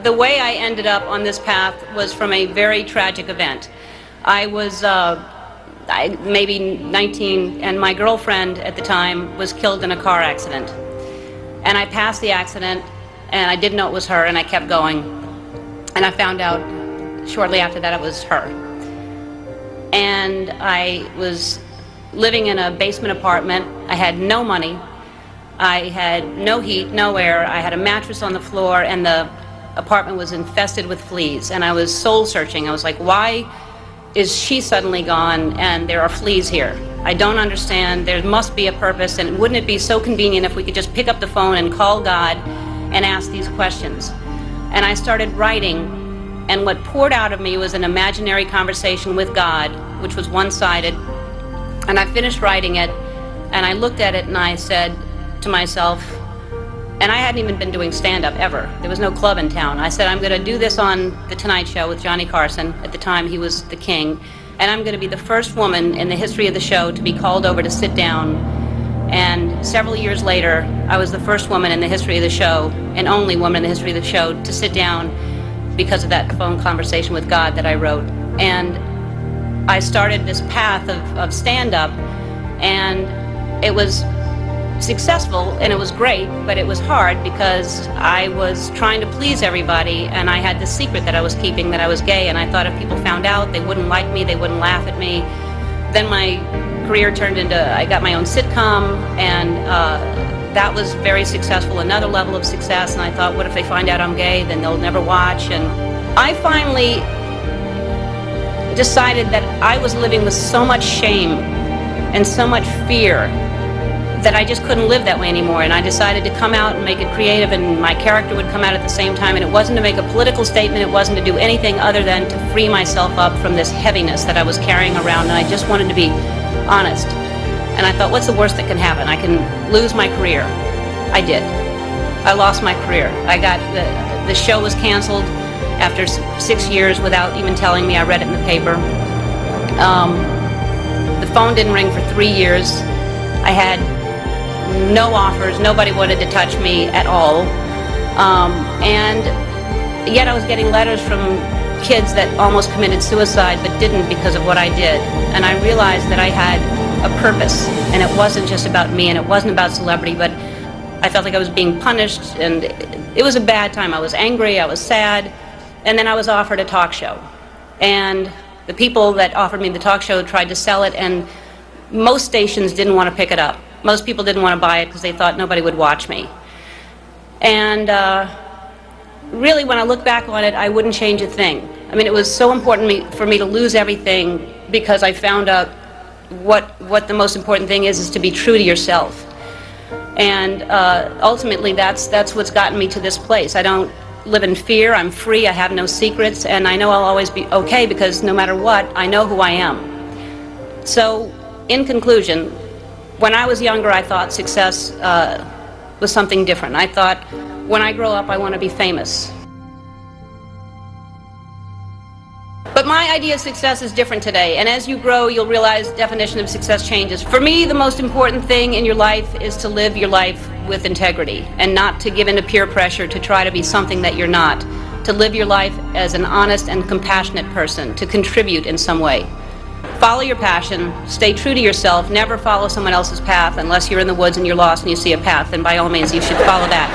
the way I ended up on this path was from a very tragic event. I was maybe 19, and my girlfriend at the time was killed in a car accident. And I passed the accident, and I didn't know it was her, and I kept going. And I found out shortly after that it was her. And I was living in a basement apartment. I had no money. I had no heat, no air. I had a mattress on the floor, and the apartment was infested with fleas. And I was soul searching. I was like, why is she suddenly gone and there are fleas here? I don't understand. There must be a purpose, and wouldn't it be so convenient if we could just pick up the phone and call God and ask these questions? And I started writing, and what poured out of me was an imaginary conversation with God, which was one-sided. And I finished writing it, and I looked at it and I said to myself, and I hadn't even been doing stand-up ever. There was no club in town. I said, I'm going to do this on The Tonight Show with Johnny Carson. At the time, he was the king. And I'm going to be the first woman in the history of the show to be called over to sit down. And several years later, I was the first woman in the history of the show, and only woman in the history of the show, to sit down because of that phone conversation with God that I wrote. And I started this path of stand-up, and it was successful and it was great, but it was hard because I was trying to please everybody, and I had this secret that I was keeping, that I was gay, and I thought if people found out, they wouldn't like me, they wouldn't laugh at me. Then my career turned into, I got my own sitcom, and that was very successful, another level of success, and I thought, what if they find out I'm gay, then they'll never watch. And I finally decided that I was living with so much shame and so much fear that I just couldn't live that way anymore, and I decided to come out and make it creative, and my character would come out at the same time, and it wasn't to make a political statement, it wasn't to do anything other than to free myself up from this heaviness that I was carrying around, and I just wanted to be honest. And I thought, what's the worst that can happen? I can lose my career. I did. I lost my career. I got, the show was canceled after 6 years without even telling me. I read it in the paper. The phone didn't ring for 3 years. I had no offers, nobody wanted to touch me at all, and yet I was getting letters from kids that almost committed suicide but didn't because of what I did. And I realized that I had a purpose, and it wasn't just about me, and it wasn't about celebrity, but I felt like I was being punished, and it was a bad time. I was angry, I was sad, and then I was offered a talk show, and the people that offered me the talk show tried to sell it, and most stations didn't want to pick it up. Most people didn't want to buy it because they thought nobody would watch me. And really, when I look back on it, I wouldn't change a thing. I mean, it was so important for me to lose everything because I found out what the most important thing is to be true to yourself. And ultimately, that's what's gotten me to this place. I don't live in fear. I'm free. I have no secrets. And I know I'll always be okay because no matter what, I know who I am. So, in conclusion, when I was younger, I thought success was something different. I thought, when I grow up, I want to be famous. But my idea of success is different today, and as you grow, you'll realize the definition of success changes. For me, the most important thing in your life is to live your life with integrity, and not to give in to peer pressure to try to be something that you're not. To live your life as an honest and compassionate person, to contribute in some way. Follow your passion, stay true to yourself, never follow someone else's path unless you're in the woods and you're lost and you see a path, then by all means you should follow that.